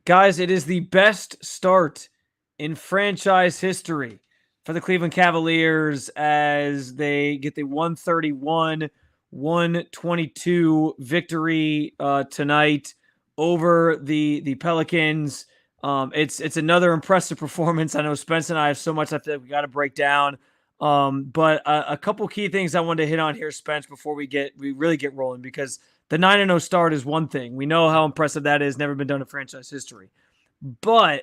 Guys, it is the best start in franchise history for the Cleveland Cavaliers as they get the 131-122 victory tonight over the Pelicans. It's another impressive performance. I know Spence and I have so much I feel like we got to break down. But a couple key things I wanted to hit on here, Spence, before we really get rolling, because the 9-0 start is one thing. We know how impressive that is. Never been done in franchise history. But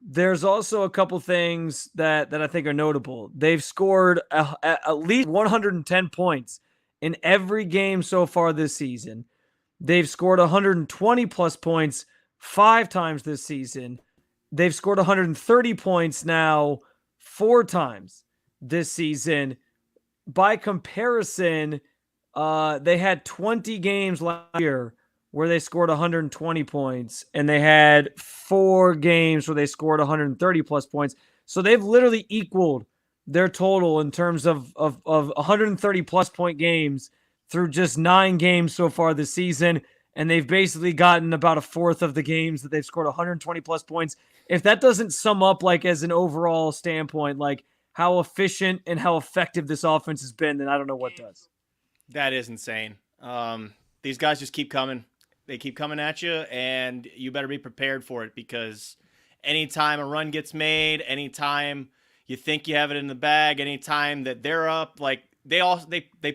there's also a couple things that I think are notable. They've scored at least 110 points in every game so far this season. They've scored 120 plus points 5 times this season. They've scored 130 points now 4 times this season. By comparison, they had 20 games last year where they scored 120 points, and they had 4 games where they scored 130 plus points. So they've literally equaled their total in terms of 130 plus point games through just 9 games so far this season. And they've basically gotten about a fourth of the games that they've scored 120 plus points. If that doesn't sum up, like, as an overall standpoint, like how efficient and how effective this offense has been, then I don't know what does. That is insane. These guys just keep coming. They keep coming at you, and you better be prepared for it, because anytime a run gets made, anytime you think you have it in the bag, anytime that they're up, like they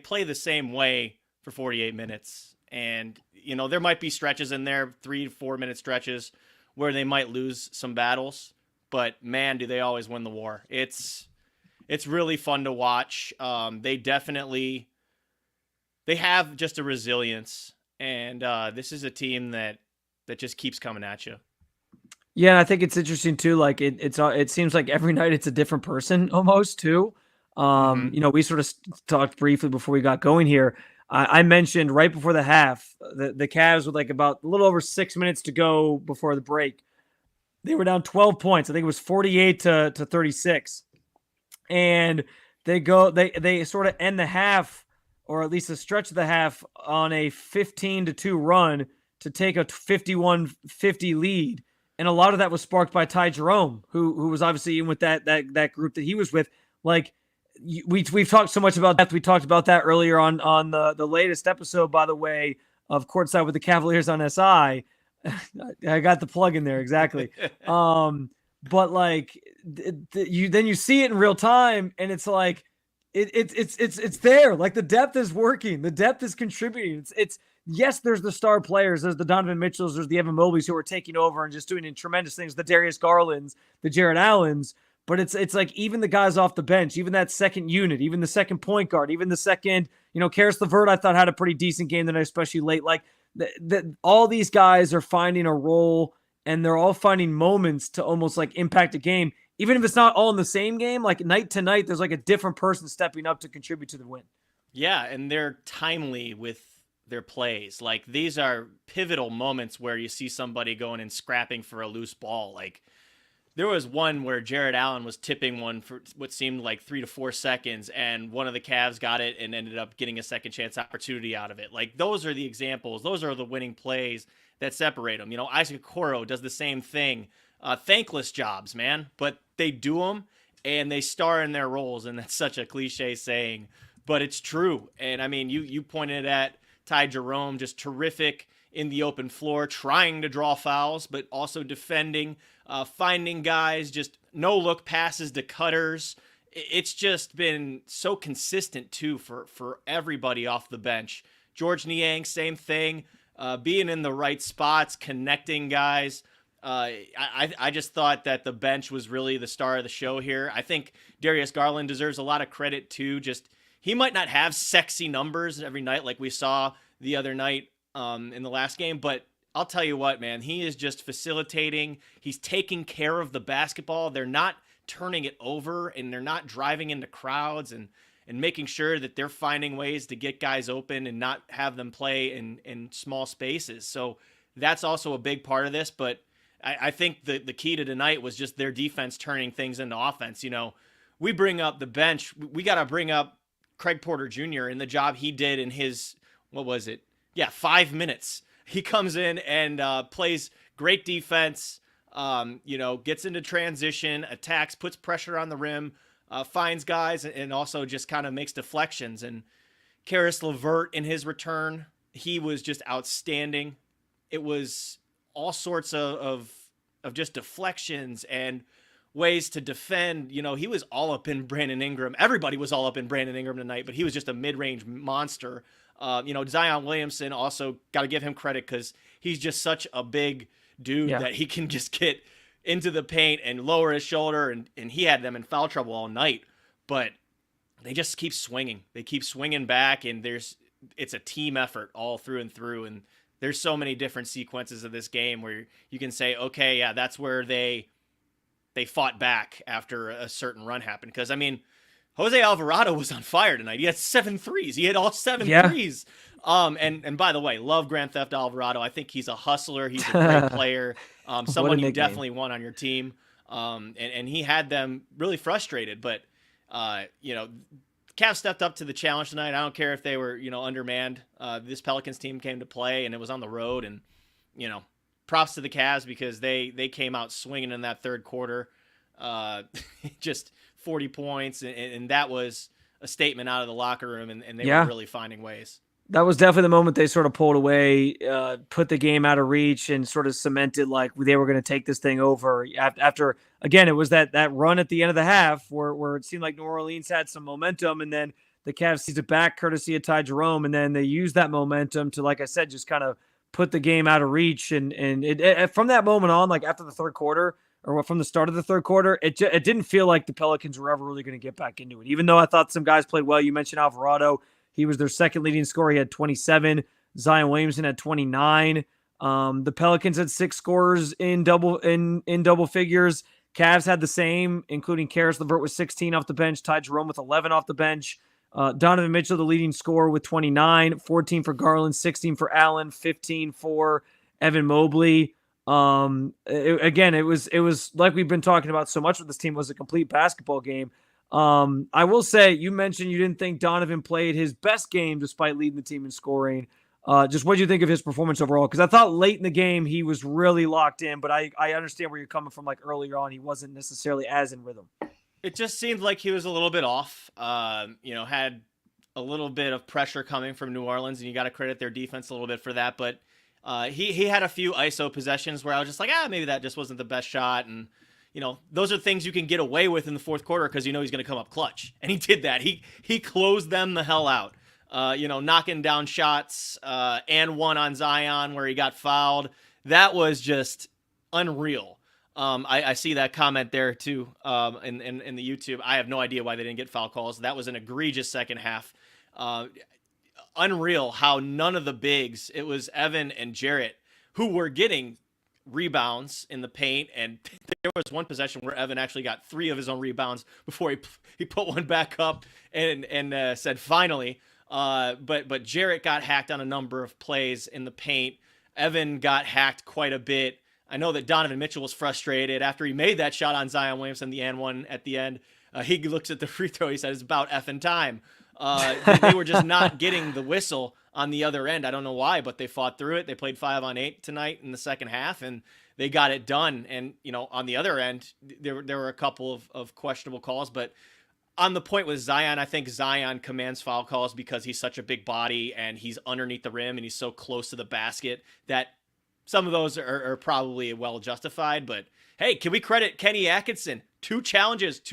play the same way for 48 minutes. And, you know, there might be stretches in there, 3 to 4 minute stretches, where they might lose some battles, but man, do they always win the war. It's really fun to watch. They have just a resilience, and this is a team that just keeps coming at you. Yeah, I think it's interesting too. Like it seems like every night it's a different person almost too. You know, we sort of talked briefly before we got going here. I mentioned right before the half, the Cavs with like about a little over 6 minutes to go before the break. They were down 12 points. I think it was 48 to 36. And they sort of end the half, or at least a stretch of the half, on a 15-2 run to take a 51-50 lead. And a lot of that was sparked by Ty Jerome, who was obviously in with that group that he was with. Like, we've talked so much about that. We talked about that earlier on the latest episode, by the way, of Courtside with the Cavaliers on SI. I got the plug in there, exactly. But like, you see it in real time, and it's like it's there. Like, the depth is working, the depth is contributing. It's yes, there's the star players, there's the Donovan Mitchells, there's the Evan Mobleys who are taking over and just doing tremendous things, the Darius Garlands, the Jarrett Allens. But it's like even the guys off the bench, even that second unit, even the second point guard, even the second, Karis LeVert, I thought had a pretty decent game tonight, especially late. Like, all these guys are finding a role, and they're all finding moments to almost like impact a game. Even if it's not all in the same game, like night to night, there's like a different person stepping up to contribute to the win. Yeah, and they're timely with their plays. Like, these are pivotal moments where you see somebody going and scrapping for a loose ball. Like, there was one where Jarrett Allen was tipping one for what seemed like 3 to 4 seconds, and one of the Cavs got it and ended up getting a second chance opportunity out of it. Like, those are the examples. Those are the winning plays that separate them. Isaac Okoro does the same thing. Thankless jobs, man, but they do them, and they star in their roles, and that's such a cliche saying, but it's true. And I mean, you pointed at Ty Jerome, just terrific in the open floor, trying to draw fouls, but also defending, finding guys, just no-look passes to cutters. It's just been so consistent, too, for everybody off the bench. George Niang, same thing, being in the right spots, connecting guys. I just thought that the bench was really the star of the show here. I think Darius Garland deserves a lot of credit, too. Just, he might not have sexy numbers every night like we saw the other night in the last game, but I'll tell you what, man, he is just facilitating. He's taking care of the basketball. They're not turning it over, and they're not driving into crowds and making sure that they're finding ways to get guys open and not have them play in small spaces. So that's also a big part of this, but I think the key to tonight was just their defense turning things into offense. We bring up the bench. We got to bring up Craig Porter Jr. and the job he did in his, 5 minutes. He comes in and plays great defense. Gets into transition, attacks, puts pressure on the rim, finds guys, and also just kind of makes deflections. And Karis LeVert in his return, he was just outstanding. It was all sorts of just deflections and ways to defend. He was all up in Brandon Ingram. Everybody was all up in Brandon Ingram tonight, but he was just a mid-range monster. Zion Williamson, also got to give him credit because he's just such a big dude that he can just get into the paint and lower his shoulder, and he had them in foul trouble all night. But they just keep swinging. They keep swinging back, and it's a team effort all through and through. And there's so many different sequences of this game where you can say, okay, yeah, that's where they fought back after a certain run happened. Because, Jose Alvarado was on fire tonight. He had 7 threes. He hit all 7 threes. And by the way, love Grand Theft Alvarado. I think he's a hustler. He's a great player. Someone you definitely want on your team. And he had them really frustrated. But, Cavs stepped up to the challenge tonight. I don't care if they were, undermanned. This Pelicans team came to play, and it was on the road. And, props to the Cavs because they came out swinging in that third quarter. Just 40 points, and that was a statement out of the locker room, and they were really finding ways. That was definitely the moment they sort of pulled away, put the game out of reach, and sort of cemented like they were going to take this thing over. After again, it was that run at the end of the half where it seemed like New Orleans had some momentum, and then the Cavs seized it back courtesy of Ty Jerome, and then they used that momentum to, like I said, just kind of put the game out of reach. And it from that moment on, like after the third quarter, or from the start of the third quarter, it didn't feel like the Pelicans were ever really going to get back into it. Even though I thought some guys played well. You mentioned Alvarado. He was their second leading scorer. He had 27. Zion Williamson had 29. The Pelicans had 6 scorers in double figures. Cavs had the same, including Karis LeVert with 16 off the bench, Ty Jerome with 11 off the bench. Donovan Mitchell, the leading scorer with 29, 14 for Garland, 16 for Allen, 15 for Evan Mobley. It was like we've been talking about so much with this team, was a complete basketball game. I will say, you mentioned you didn't think Donovan played his best game despite leading the team in scoring. Just what do you think of his performance overall? Because I thought late in the game he was really locked in, but I understand where you're coming from. Like earlier on, he wasn't necessarily as in rhythm. It just seemed like he was a little bit off. Had a little bit of pressure coming from New Orleans, and you got to credit their defense a little bit for that. But he had a few ISO possessions where I was just like, maybe that just wasn't the best shot. And, those are things you can get away with in the fourth quarter because he's going to come up clutch. And he did that. He closed them the hell out, knocking down shots and one on Zion where he got fouled. That was just unreal. I see that comment there too in the YouTube. I have no idea why they didn't get foul calls. That was an egregious second half. Unreal how none of the bigs, it was Evan and Jarrett, who were getting rebounds in the paint, and there was one possession where Evan actually got 3 of his own rebounds before he put one back up and said finally. But Jarrett got hacked on a number of plays in the paint. Evan got hacked quite a bit. I know that Donovan Mitchell was frustrated after he made that shot on Zion Williamson, the and one at the end. He looks at the free throw. He said, it's about effing time. They were just not getting the whistle on the other end. I don't know why, but they fought through it. They played 5-on-8 tonight in the second half, and they got it done. And, on the other end, there were a couple of questionable calls. But on the point with Zion, I think Zion commands foul calls because he's such a big body and he's underneath the rim and he's so close to the basket that some of those are probably well justified. But hey, can we credit Kenny Atkinson? 2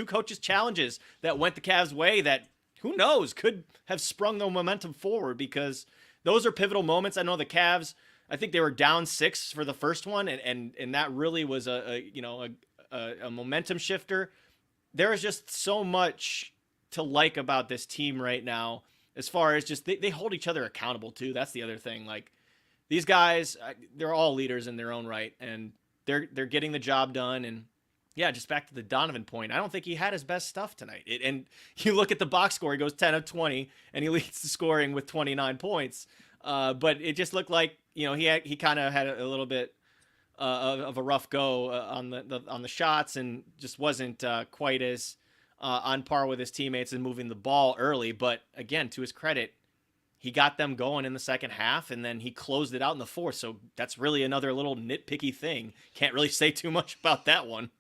coaches' challenges that went the Cavs' way that, who knows, could have sprung the momentum forward, because those are pivotal moments. I know the Cavs, I think they were down 6 for the first one, and that really was a momentum shifter. There is just so much to like about this team right now, as far as just they hold each other accountable too. That's the other thing. Like, these guys, they're all leaders in their own right, and they're getting the job done. And yeah, just back to the Donovan point, I don't think he had his best stuff tonight. And you look at the box score, he goes 10 of 20, and he leads the scoring with 29 points. But it just looked like, he kind of had a little bit of a rough go on the shots, and just wasn't quite as on par with his teammates and moving the ball early. But again, to his credit, he got them going in the second half, and then he closed it out in the fourth. So that's really another little nitpicky thing. Can't really say too much about that one.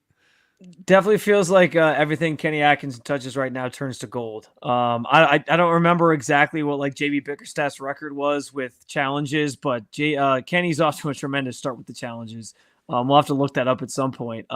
Definitely feels like everything Kenny Atkinson touches right now turns to gold. I don't remember exactly what like JB Bickerstaff's record was with challenges, but Kenny's off to a tremendous start with the challenges. We'll have to look that up at some point.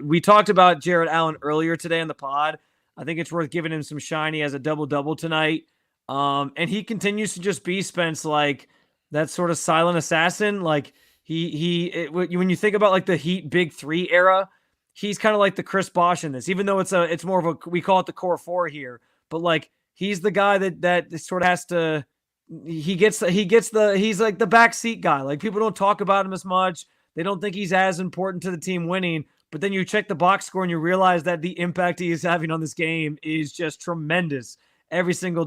We talked about Jarrett Allen earlier today in the pod. I think it's worth giving him some shine. He has a double-double tonight. And he continues to just be, Spence, like that sort of silent assassin. Like when you think about like the Heat Big Three era, he's kind of like the Chris Bosh in this, even though it's more of a, we call it the core four here, but like he's the guy that sort of has to, he's like the backseat guy. Like people don't talk about him as much. They don't think he's as important to the team winning, but then you check the box score and you realize that the impact he is having on this game is just tremendous every single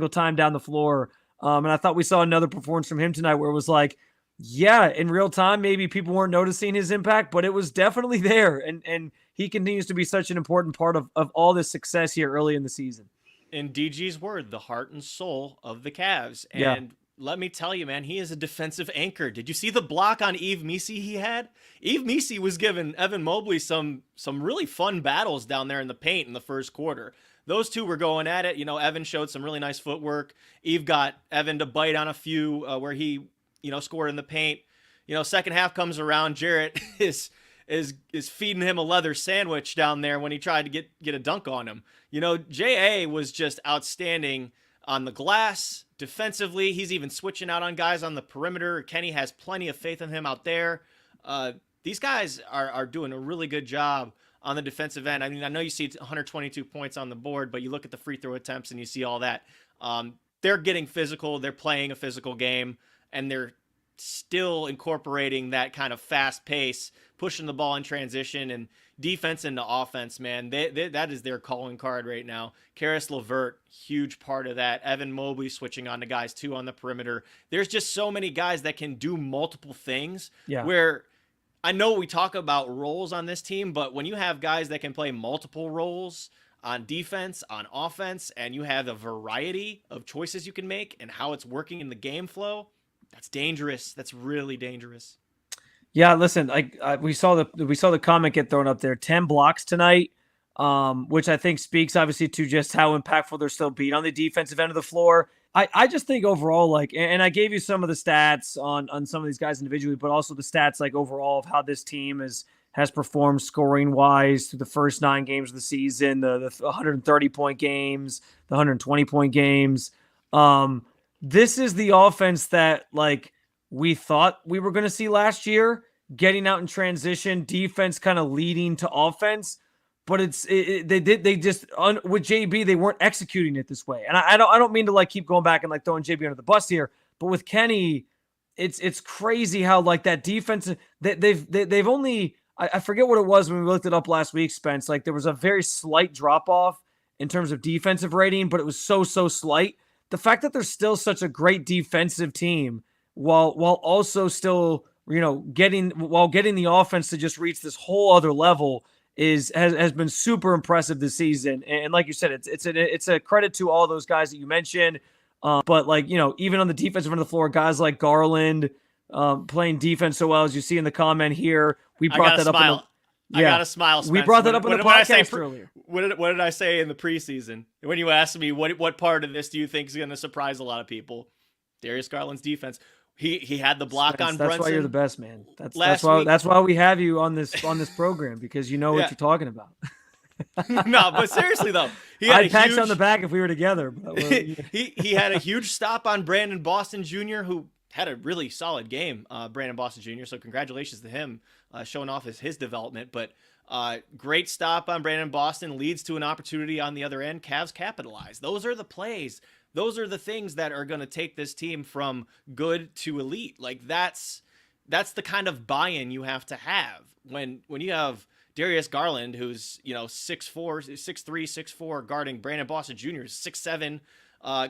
time down the floor. And I thought we saw another performance from him tonight where it was like, yeah, in real time, maybe people weren't noticing his impact, but it was definitely there. And he continues to be such an important part of all this success here early in the season. In DG's word, the heart and soul of the Cavs. And yeah. Let me tell you, man, he is a defensive anchor. Did you see the block on Yves Missi he had? Yves Missi was giving Evan Mobley some really fun battles down there in the paint in the first quarter. Those two were going at it. You know, Evan showed some really nice footwork. Yves got Evan to bite on a few where he, scored in the paint. Second half comes around. Jarrett is feeding him a leather sandwich down there when he tried to get a dunk on him. JA was just outstanding on the glass defensively. He's even switching out on guys on the perimeter. Kenny has plenty of faith in him out there. These guys are doing a really good job on the defensive end. I mean, I know you see 122 points on the board, but you look at the free throw attempts and you see all that. They're getting physical. They're playing a physical game, and they're still incorporating that kind of fast pace, pushing the ball in transition and defense into offense, man. That is their calling card right now. Karis LeVert, huge part of that. Evan Mobley switching on to guys too on the perimeter. There's just so many guys that can do multiple things. Yeah. Where I know we talk about roles on this team, but when you have guys that can play multiple roles on defense, on offense, and you have a variety of choices you can make and how it's working in the game flow, that's dangerous. That's really dangerous. Yeah, listen, we saw the comment get thrown up there. 10 blocks tonight, which I think speaks obviously to just how impactful they're still being on the defensive end of the floor. I just think overall, like, and I gave you some of the stats on some of these guys individually, but also the stats like overall of how this team has performed scoring wise through the first 9 games of the season, the 130-point games, the 120-point games. This is the offense that like we thought we were going to see last year, getting out in transition, defense kind of leading to offense. But with JB, they weren't executing it this way. And I don't mean to like keep going back and like throwing JB under the bus here, but with Kenny, it's crazy how like that defense they've only, I forget what it was when we looked it up last week, Spence. Like there was a very slight drop off in terms of defensive rating, but it was so slight. The fact that they're still such a great defensive team while also still, getting the offense to just reach this whole other level has been super impressive this season. And like you said, it's a credit to all those guys that you mentioned. But like, even on the defensive end of the floor, guys like Garland playing defense so well, as you see in the comment here, we brought that up. I got to smile, Spence. We brought that up in the podcast earlier. What did I say in the preseason? When you asked me what part of this do you think is going to surprise a lot of people? Darius Garland's defense. He had the block Spence, on that's Brunson. That's why you're the best, man. That's why we have you on this program, because you know what you're talking about. No, but seriously though, I'd pat you on the back if we were together. But he had a huge stop on Brandon Boston Jr., who had a really solid game. Brandon Boston Jr. So congratulations to him, showing off his development. But great stop on Brandon Boston leads to an opportunity on the other end. Cavs capitalize. Those are the plays. Those are the things that are going to take this team from good to elite. Like that's the kind of buy-in you have to have when you have Darius Garland, who's 6'4", 6'3", 6'4", guarding Brandon Boston Jr., 6'7",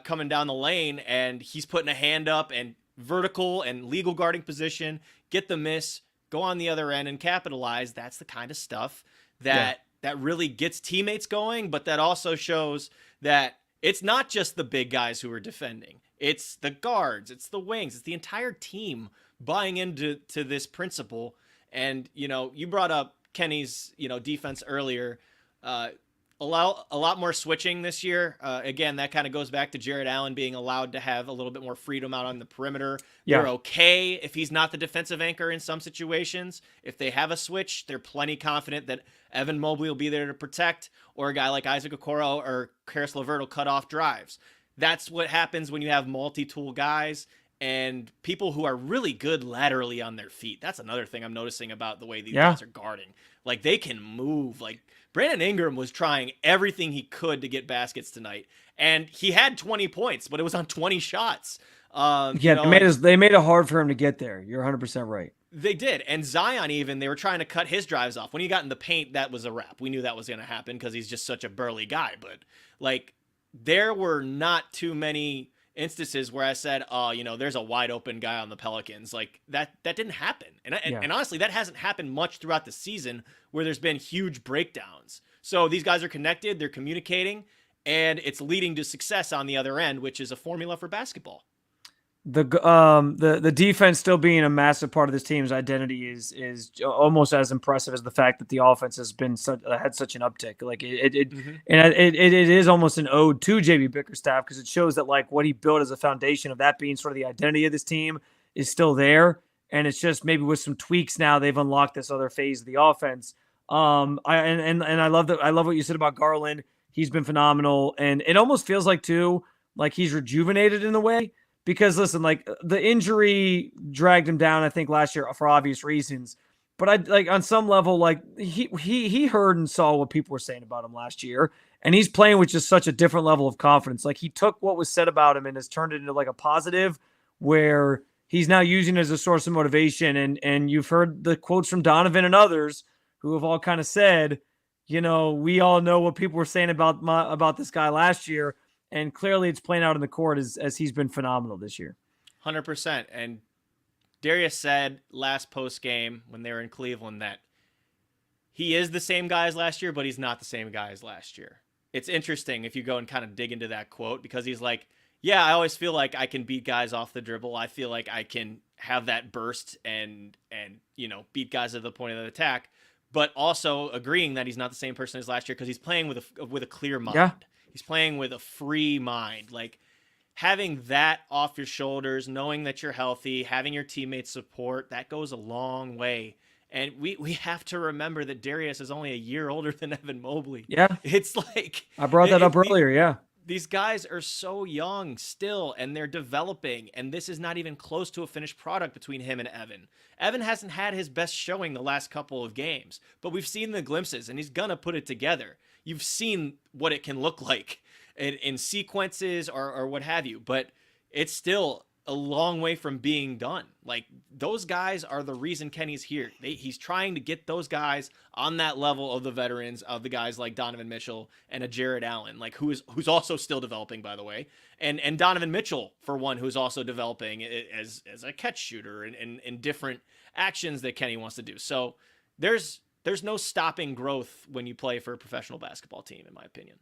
coming down the lane, and he's putting a hand up and vertical and legal guarding position, get the miss, go on the other end and capitalize. That's the kind of stuff that really gets teammates going, but that also shows that it's not just the big guys who are defending. It's the guards, it's the wings, it's the entire team buying into this principle. And, you brought up Kenny's, defense earlier. A lot more switching this year. Again, that kind of goes back to Jarrett Allen being allowed to have a little bit more freedom out on the perimeter. Yeah. They're okay if he's not the defensive anchor in some situations. If they have a switch, they're plenty confident that Evan Mobley will be there to protect, or a guy like Isaac Okoro or Karis LeVert will cut off drives. That's what happens when you have multi-tool guys and people who are really good laterally on their feet. That's another thing I'm noticing about the way these guys are guarding. Like, they can move. Like, Brandon Ingram was trying everything he could to get baskets tonight, and he had 20 points, but it was on 20 shots. They made it hard for him to get there. You're 100% right. They did. And Zion, even, they were trying to cut his drives off. When he got in the paint, that was a wrap. We knew that was going to happen because he's just such a burly guy. But, like, there were not too many instances where I said, there's a wide open guy on the Pelicans. Like, that didn't happen. And honestly, that hasn't happened much throughout the season where there's been huge breakdowns. So these guys are connected, they're communicating, and it's leading to success on the other end, which is a formula for basketball. The defense still being a massive part of this team's identity is almost as impressive as the fact that the offense has been had such an uptick. Like it is almost an ode to JB Bickerstaff, because it shows that, like, what he built as a foundation of that being sort of the identity of this team is still there, and it's just maybe with some tweaks now they've unlocked this other phase of the offense. I love what you said about Garland. He's been phenomenal, and it almost feels like too, like he's rejuvenated in a way. Because listen, like, the injury dragged him down, I think, last year for obvious reasons. But on some level, like, he heard and saw what people were saying about him last year, and he's playing with just such a different level of confidence. Like, he took what was said about him and has turned it into, like, a positive, where he's now using it as a source of motivation. And you've heard the quotes from Donovan and others who have all kind of said, we all know what people were saying about this guy last year. And clearly it's playing out in the court as he's been phenomenal this year. 100%. And Darius said last post game when they were in Cleveland that he is the same guy as last year, but he's not the same guy as last year. It's interesting if you go and kind of dig into that quote, because he's like, yeah, I always feel like I can beat guys off the dribble. I feel like I can have that burst and beat guys at the point of the attack, but also agreeing that he's not the same person as last year because he's playing with a clear mind. Yeah. He's playing with a free mind. Like, having that off your shoulders, knowing that you're healthy, having your teammates support, that goes a long way. And we have to remember that Darius is only a year older than Evan Mobley. Yeah. It's like, I brought that up earlier. Yeah. These guys are so young still, and they're developing, and this is not even close to a finished product between him and Evan. Evan hasn't had his best showing the last couple of games, but we've seen the glimpses, and he's going to put it together. You've seen what it can look like in sequences or what have you, but it's still a long way from being done. Like, those guys are the reason Kenny's here. He's trying to get those guys on that level of the veterans, of the guys like Donovan Mitchell and a Jarrett Allen, like who's also still developing, by the way, and Donovan Mitchell, for one, who's also developing as a catch shooter and different actions that Kenny wants to do. So there's no stopping growth when you play for a professional basketball team, in my opinion.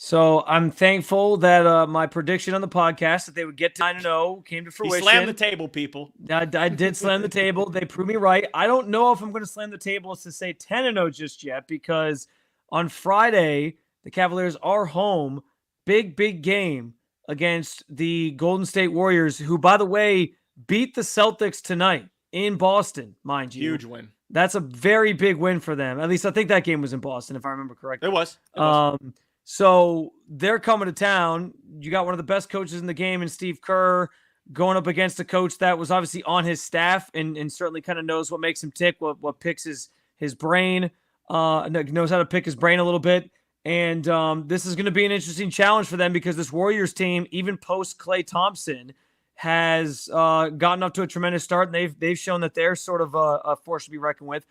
So I'm thankful that my prediction on the podcast that they would get to 9-0 came to fruition. He slammed the table, people. I did slam the table. They proved me right. I don't know if I'm going to slam the table to say 10-0 just yet, because on Friday, the Cavaliers are home. Big game against the Golden State Warriors, who, by the way, beat the Celtics tonight in Boston, mind you. Huge win. That's a very big win for them. At least I think that game was in Boston, if I remember correctly. It was. So they're coming to town. You got one of the best coaches in the game in Steve Kerr going up against a coach that was obviously on his staff and certainly kind of knows what makes him tick, what picks his brain, knows how to pick his brain a little bit. And this is going to be an interesting challenge for them, because this Warriors team, even post Klay Thompson, has gotten up to a tremendous start, and they've shown that they're sort of a force to be reckoned with.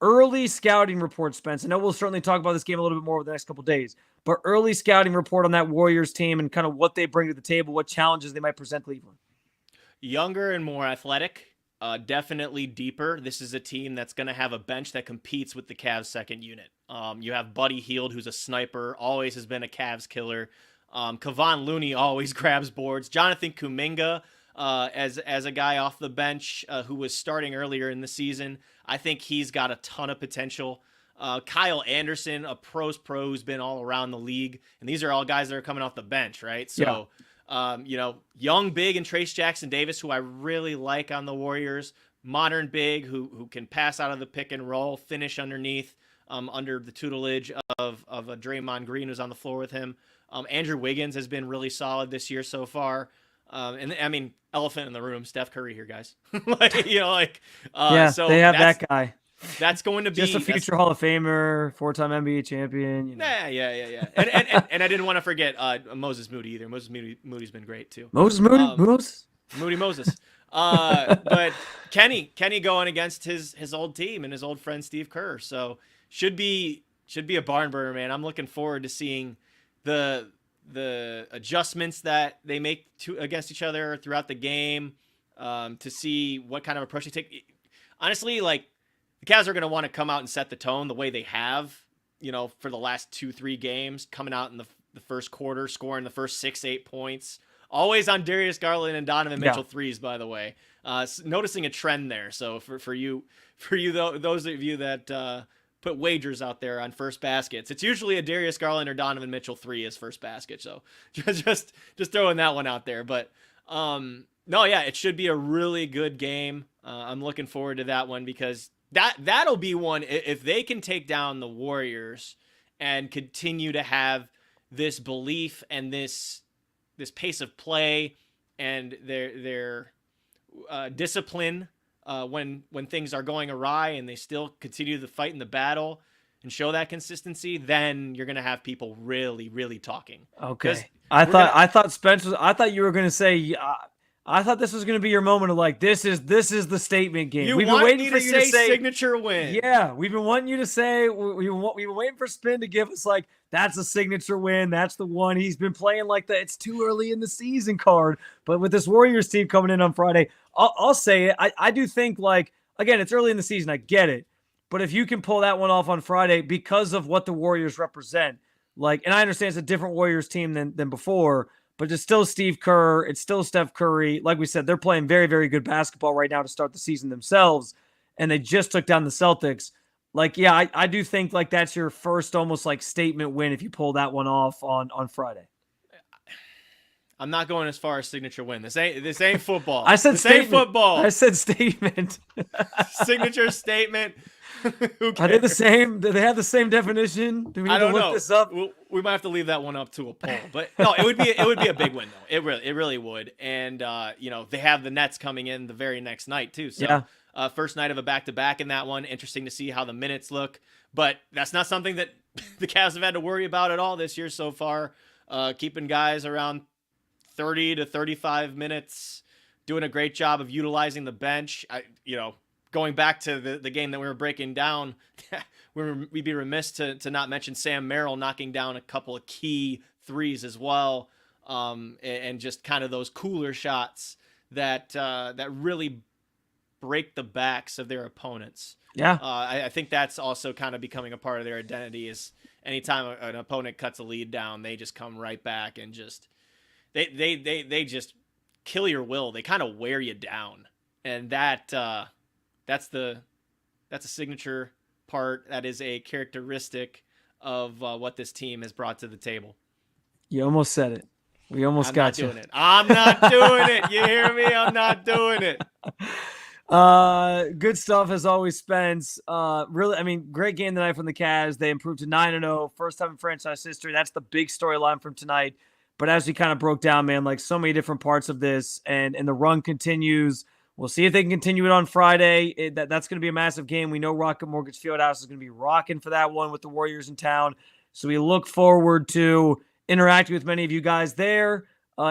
Early scouting report, Spence. I know we'll certainly talk about this game a little bit more over the next couple of days, but early scouting report on that Warriors team and kind of what they bring to the table, what challenges they might present Cleveland. Younger and more athletic, definitely deeper. This is a team that's going to have a bench that competes with the Cavs' second unit. You have Buddy Hield, who's a sniper, always has been a Cavs killer. Kevon Looney always grabs boards. Jonathan Kuminga, as a guy off the bench who was starting earlier in the season, I think he's got a ton of potential. Kyle Anderson, a pro who's been all around the league, and these are all guys that are coming off the bench, right? So, young big and Trace Jackson Davis, who I really like on the Warriors, modern big who can pass out of the pick and roll, finish underneath, under the tutelage of a Draymond Green who's on the floor with him. Andrew Wiggins has been really solid this year so far. And I mean, elephant in the room, Steph Curry here, guys. So they have that guy. That's going to be just a future Hall of Famer, 4-time NBA champion. Yeah. And I didn't want to forget Moses Moody either. Moses Moody's been great too. Moses. But Kenny going against his old team and his old friend Steve Kerr. So should be a barn burner, man. I'm looking forward to seeing the adjustments that they make against each other throughout the game, to see what kind of approach they take. Honestly, like, the Cavs are going to want to come out and set the tone the way they have, for the last 2-3 games, coming out in the first quarter, scoring the first 6-8 points. Always on Darius Garland and Donovan Mitchell threes, by the way. Noticing a trend there. So for you, those of you that put wagers out there on first baskets, it's usually a Darius Garland or Donovan Mitchell three as first basket. So just throwing that one out there. But it should be a really good game. I'm looking forward to that one because that'll be one, if they can take down the Warriors and continue to have this belief and this pace of play and their discipline when things are going awry, and they still continue the fight in the battle and show that consistency, then you're going to have people really, really talking. Okay. I thought you were going to say, I thought this was going to be your moment of like, this is the statement game. We've been waiting for you to say signature win. Yeah, we've been wanting you to say, we've been waiting for Spin to give us like, that's a signature win. That's the one. He's been playing like the it's too early in the season card. But with this Warriors team coming in on Friday, I'll say it. I do think, like, again, it's early in the season. I get it. But if you can pull that one off on Friday because of what the Warriors represent, like, and I understand it's a different Warriors team than before, but it's still Steve Kerr. It's still Steph Curry. Like we said, they're playing very, very good basketball right now to start the season themselves. And they just took down the Celtics. Like, yeah, I do think like that's your first almost like statement win if you pull that one off on Friday. I'm not going as far as signature win. This ain't football. I said statement. Ain't football. I said statement. Signature statement. Who cares? Are they the same? Do they have the same definition? Do we need to look this up? We might have to leave that one up to a poll. But no, it would be a big win though. It really would. And they have the Nets coming in the very next night too. So yeah. First night of a back-to-back in that one. Interesting to see how the minutes look. But that's not something that the Cavs have had to worry about at all this year so far. Keeping guys around 30 to 35 minutes, doing a great job of utilizing the bench. Going back to the game that we were breaking down, we'd be remiss to not mention Sam Merrill knocking down a couple of key threes as well, and just kind of those cooler shots that really break the backs of their opponents. Yeah, I think that's also kind of becoming a part of their identity. Is anytime an opponent cuts a lead down, they just come right back and just they just kill your will. They kind of wear you down, and that's a signature part. That is a characteristic of what this team has brought to the table. You almost said it. We almost got you. I'm not doing it. You hear me? I'm not doing it. Good stuff as always, Spence. Really, I mean, great game tonight from the Cavs. They improved to 9-0, first time in franchise history. That's the big storyline from tonight. But as we kind of broke down, man, like so many different parts of this, and the run continues. We'll see if they can continue it on Friday. That's going to be a massive game. We know Rocket Mortgage Fieldhouse is going to be rocking for that one with the Warriors in town. So we look forward to interacting with many of you guys there.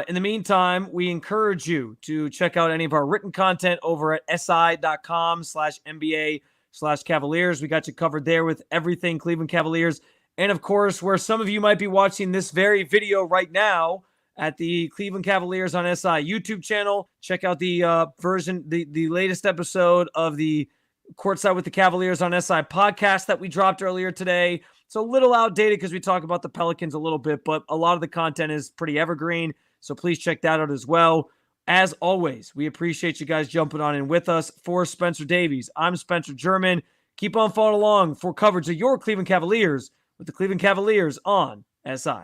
In the meantime, we encourage you to check out any of our written content over at si.com/NBA/Cavaliers. We got you covered there with everything Cleveland Cavaliers. And of course, where some of you might be watching this very video right now, at the Cleveland Cavaliers on SI YouTube channel. Check out the the latest episode of the Courtside with the Cavaliers on SI podcast that we dropped earlier today. It's a little outdated because we talk about the Pelicans a little bit, but a lot of the content is pretty evergreen. So please check that out as well. As always, we appreciate you guys jumping on in with us. For Spencer Davies, I'm Spencer German. Keep on following along for coverage of your Cleveland Cavaliers with the Cleveland Cavaliers on SI.